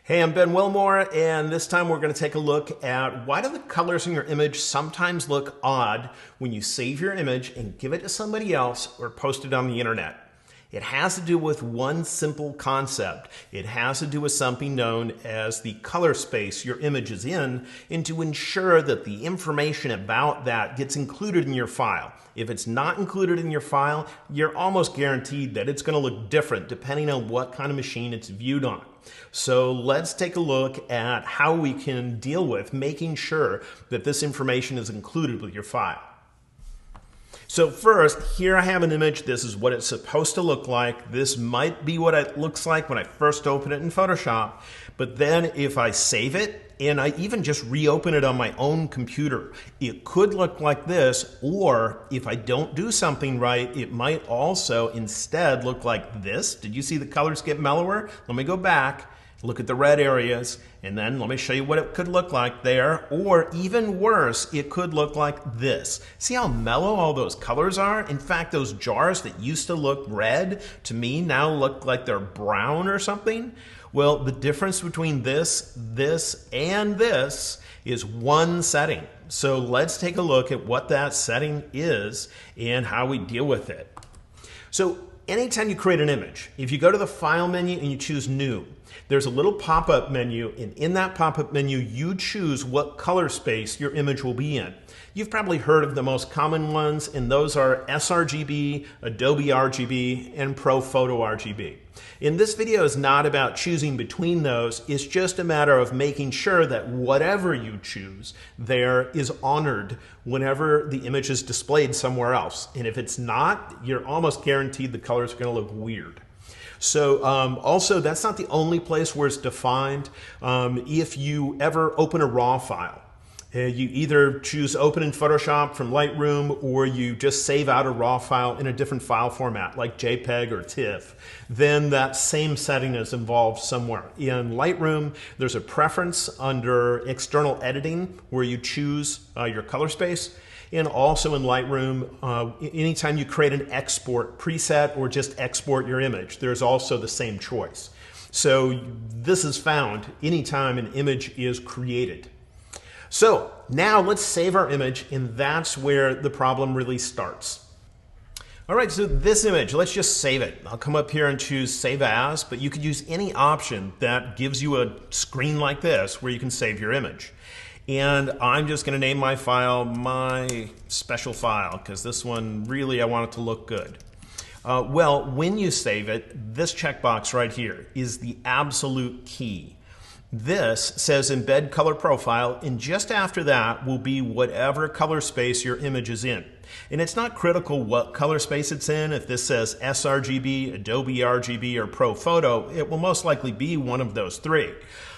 Hey, I'm Ben Wilmore, and this time we're going to take a look at why do the colors in your image sometimes look odd when you save your image and give it to somebody else or post it on the internet. It has to do with one simple concept. It has to do with something known as the color space your image is in, and to ensure that the information about that gets included in your file. If it's not included in your file, you're almost guaranteed that it's going to look different depending on what kind of machine it's viewed on. So let's take a look at how we can deal with making sure that this information is included with your file. So first, here I have an image. This is what it's supposed to look like. This might be what it looks like when I first open it in Photoshop. But then if I save it, and I even just reopen it on my own computer, it could look like this, or if I don't do something right, it might also instead look like this. Did you see the colors get mellower? Let me go back, look at the red areas, and then let me show you what it could look like there. Or even worse, it could look like this. See how mellow all those colors are? In fact, those jars that used to look red to me now look like they're brown or something. Well, the difference between this, and this is one setting. So let's take a look at what that setting is and how we deal with it. So anytime you create an image, if you go to the File menu and you choose New, there's a little pop-up menu, and in that pop-up menu, you choose what color space your image will be in. You've probably heard of the most common ones, and those are sRGB, Adobe RGB, and ProPhoto RGB. And this video is not about choosing between those. It's just a matter of making sure that whatever you choose there is honored whenever the image is displayed somewhere else. And if it's not, you're almost guaranteed the colors are going to look weird. So also, that's not the only place where it's defined. If you ever open a RAW file, you either choose Open in Photoshop from Lightroom, or you just save out a RAW file in a different file format like JPEG or TIFF, then that same setting is involved somewhere. In Lightroom, there's a preference under External Editing where you choose your color space. And also in Lightroom, anytime you create an export preset or just export your image, there's also the same choice. So this is found anytime an image is created. So now let's save our image, and that's where the problem really starts. All right, so this image, let's just save it. I'll come up here and choose Save As, but you could use any option that gives you a screen like this where you can save your image. And I'm just going to name my file my special file, because this one really I want it to look good. Well, when you save it, this checkbox right here is the absolute key. This says Embed Color Profile, and just after that will be whatever color space your image is in. And it's not critical what color space it's in. If this says sRGB, Adobe RGB, or ProPhoto, it will most likely be one of those three.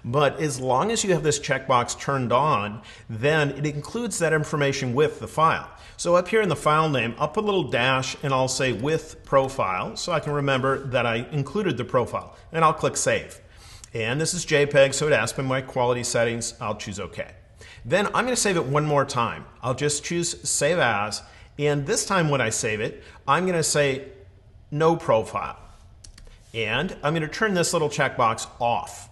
But as long as you have this checkbox turned on, then it includes that information with the file. So up here in the file name, I'll put a little dash and I'll say with profile so I can remember that I included the profile, and I'll click Save. And this is JPEG, so it asks me my quality settings. I'll choose OK. Then I'm going to save it one more time. I'll just choose Save As, and this time when I save it, I'm going to say No Profile. And I'm going to turn this little checkbox off.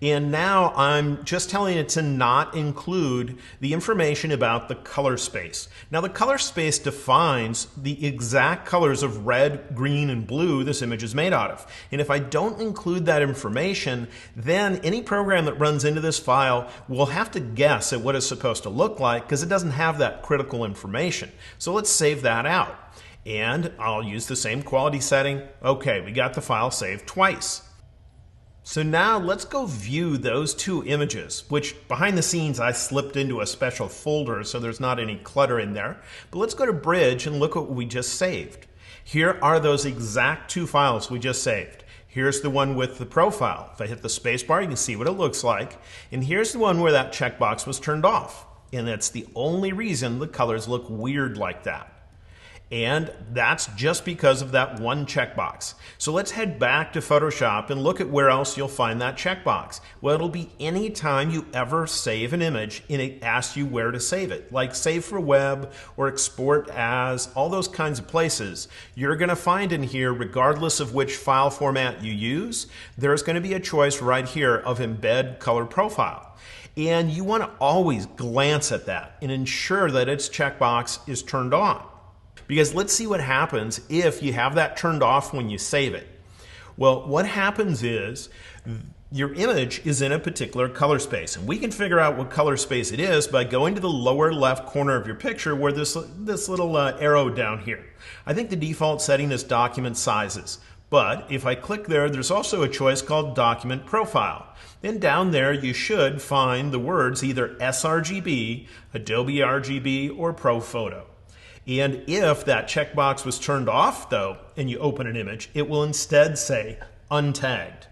And now I'm just telling it to not include the information about the color space. Now the color space defines the exact colors of red, green, and blue this image is made out of. And if I don't include that information, then any program that runs into this file will have to guess at what it's supposed to look like because it doesn't have that critical information. So let's save that out. And I'll use the same quality setting. Okay, we got the file saved twice. So now let's go view those two images, which behind the scenes I slipped into a special folder so there's not any clutter in there. But let's go to Bridge and look what we just saved. Here are those exact two files we just saved. Here's the one with the profile. If I hit the space bar, you can see what it looks like. And here's the one where that checkbox was turned off. And that's the only reason the colors look weird like that. And that's just because of that one checkbox. So let's head back to Photoshop and look at where else you'll find that checkbox. Well, it'll be any time you ever save an image and it asks you where to save it, like save for web or export as, all those kinds of places. You're going to find in here, regardless of which file format you use, there's going to be a choice right here of embed color profile. And you want to always glance at that and ensure that its checkbox is turned on. Because let's see what happens if you have that turned off when you save it. Well, what happens is your image is in a particular color space, and we can figure out what color space it is by going to the lower left corner of your picture where this little arrow down here. I think the default setting is document sizes, but if I click there, there's also a choice called document profile. Then down there you should find the words either sRGB, Adobe RGB, or Pro Photo. And if that checkbox was turned off, though, and you open an image, it will instead say untagged.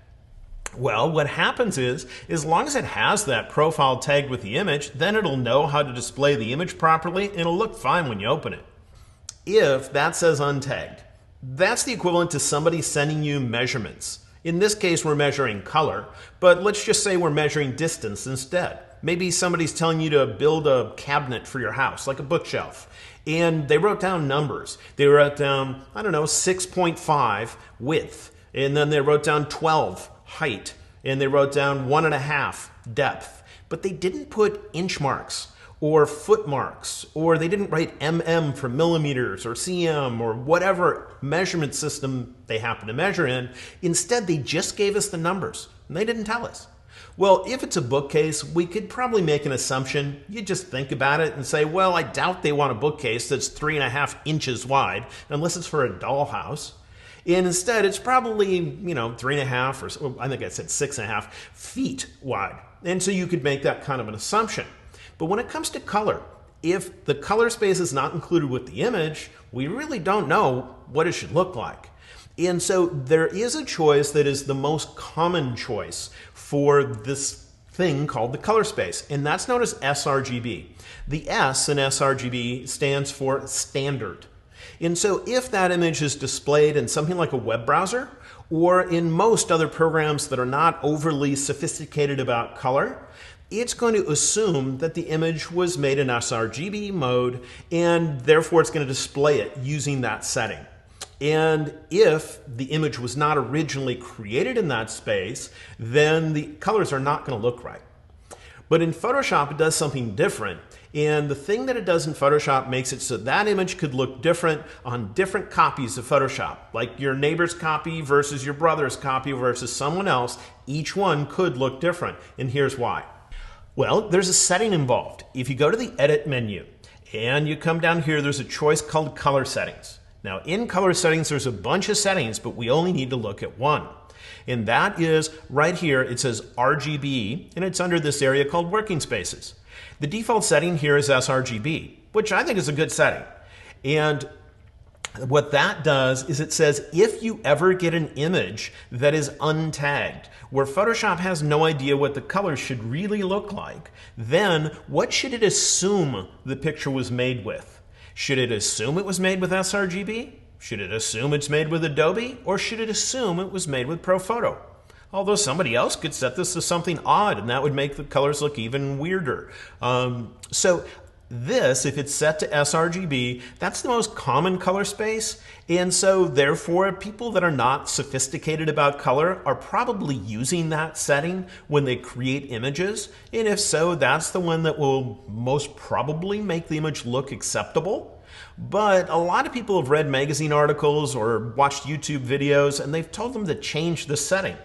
Well, what happens is, as long as it has that profile tagged with the image, then it'll know how to display the image properly, and it'll look fine when you open it. If that says untagged, that's the equivalent to somebody sending you measurements. In this case, we're measuring color, but let's just say we're measuring distance instead. Maybe somebody's telling you to build a cabinet for your house, like a bookshelf. And they wrote down numbers. They wrote down, 6.5 width. And then they wrote down 12 height. And they wrote down 1.5 depth. But they didn't put inch marks or foot marks, or they didn't write mm for millimeters or cm or whatever measurement system they happen to measure in. Instead, they just gave us the numbers, and they didn't tell us. Well, if it's a bookcase, we could probably make an assumption. You just think about it and say, well, I doubt they want a bookcase that's 3.5 inches wide, unless it's for a dollhouse. And instead, it's probably, 3.5 or I think I said 6.5 feet wide. And so you could make that kind of an assumption. But when it comes to color, if the color space is not included with the image, we really don't know what it should look like. And so there is a choice that is the most common choice for this thing called the color space, and that's known as sRGB. The S in sRGB stands for standard. And so if that image is displayed in something like a web browser, or in most other programs that are not overly sophisticated about color, it's going to assume that the image was made in sRGB mode, and therefore it's going to display it using that setting. And if the image was not originally created in that space, then the colors are not going to look right. But in Photoshop, it does something different. And the thing that it does in Photoshop makes it so that image could look different on different copies of Photoshop. Like your neighbor's copy versus your brother's copy versus someone else, each one could look different. And here's why. Well, there's a setting involved. If you go to the Edit menu and you come down here, there's a choice called Color Settings. Now, in color settings, there's a bunch of settings, but we only need to look at one. And that is right here, it says RGB, and it's under this area called Working Spaces. The default setting here is sRGB, which I think is a good setting. And what that does is it says if you ever get an image that is untagged, where Photoshop has no idea what the colors should really look like, then what should it assume the picture was made with? Should it assume it was made with sRGB? Should it assume it's made with Adobe? Or should it assume it was made with Pro Photo? Although somebody else could set this to something odd, and that would make the colors look even weirder. So this, if it's set to sRGB, that's the most common color space. And so therefore, people that are not sophisticated about color are probably using that setting when they create images. And if so, that's the one that will most probably make the image look acceptable. But a lot of people have read magazine articles or watched YouTube videos, and they've told them to change the setting.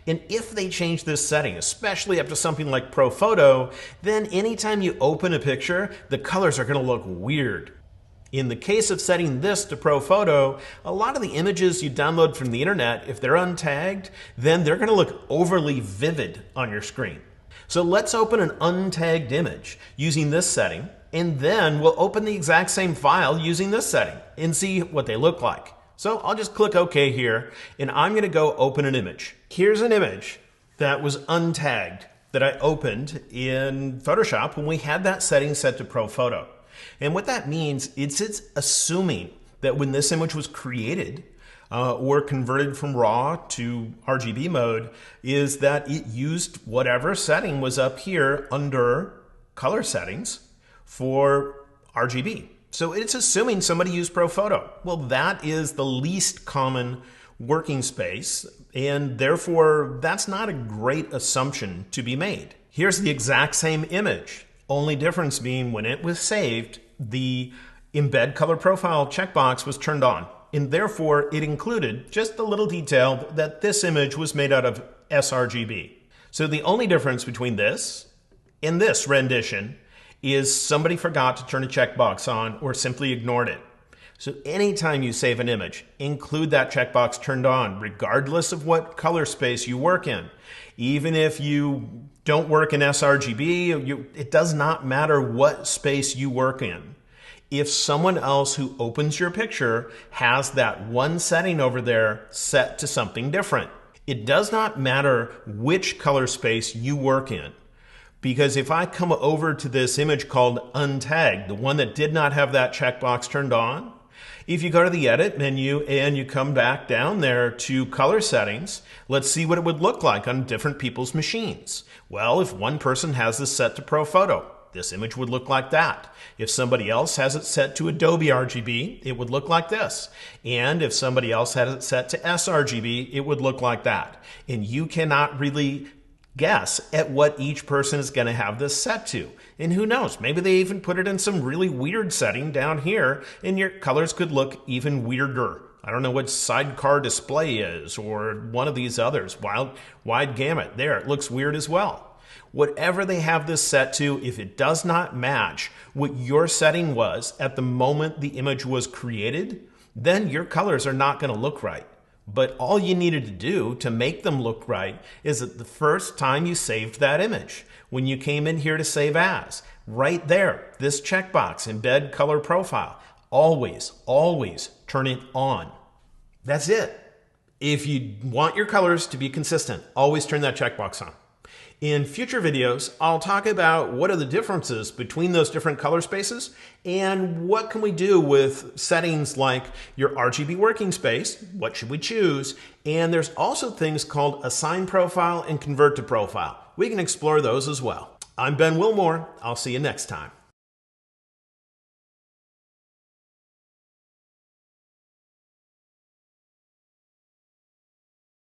And if they change this setting, especially up to something like Pro Photo, then anytime you open a picture, the colors are going to look weird. In the case of setting this to Pro Photo, a lot of the images you download from the internet, if they're untagged, then they're going to look overly vivid on your screen. So let's open an untagged image using this setting, and then we'll open the exact same file using this setting and see what they look like. So I'll just click OK here, and I'm going to go open an image. Here's an image that was untagged that I opened in Photoshop when we had that setting set to Pro Photo. And what that means is it's assuming that when this image was created or converted from RAW to RGB mode is that it used whatever setting was up here under color settings for RGB. So it's assuming somebody used ProPhoto. Well, that is the least common working space, and therefore that's not a great assumption to be made. Here's the exact same image, only difference being when it was saved, the Embed Color Profile checkbox was turned on, and therefore it included just the little detail that this image was made out of sRGB. So the only difference between this and this rendition is somebody forgot to turn a checkbox on or simply ignored it. So anytime you save an image, include that checkbox turned on, regardless of what color space you work in. Even if you don't work in sRGB, it does not matter what space you work in. If someone else who opens your picture has that one setting over there set to something different, it does not matter which color space you work in. Because if I come over to this image called untagged, the one that did not have that checkbox turned on, if you go to the edit menu and you come back down there to color settings, let's see what it would look like on different people's machines. Well, if one person has this set to ProPhoto, this image would look like that. If somebody else has it set to Adobe RGB, it would look like this. And if somebody else has it set to sRGB, it would look like that. And you cannot really guess at what each person is going to have this set to. And who knows, maybe they even put it in some really weird setting down here and your colors could look even weirder. I don't know what sidecar display is or one of these others, wide gamut. There, it looks weird as well. Whatever they have this set to, if it does not match what your setting was at the moment the image was created, then your colors are not going to look right. But all you needed to do to make them look right is at the first time you saved that image, when you came in here to save as, right there, this checkbox, Embed Color Profile, always, always turn it on. That's it. If you want your colors to be consistent, always turn that checkbox on. In future videos, I'll talk about what are the differences between those different color spaces and what can we do with settings like your RGB working space, what should we choose, and there's also things called assign profile and convert to profile. We can explore those as well. I'm Ben Wilmore. I'll see you next time.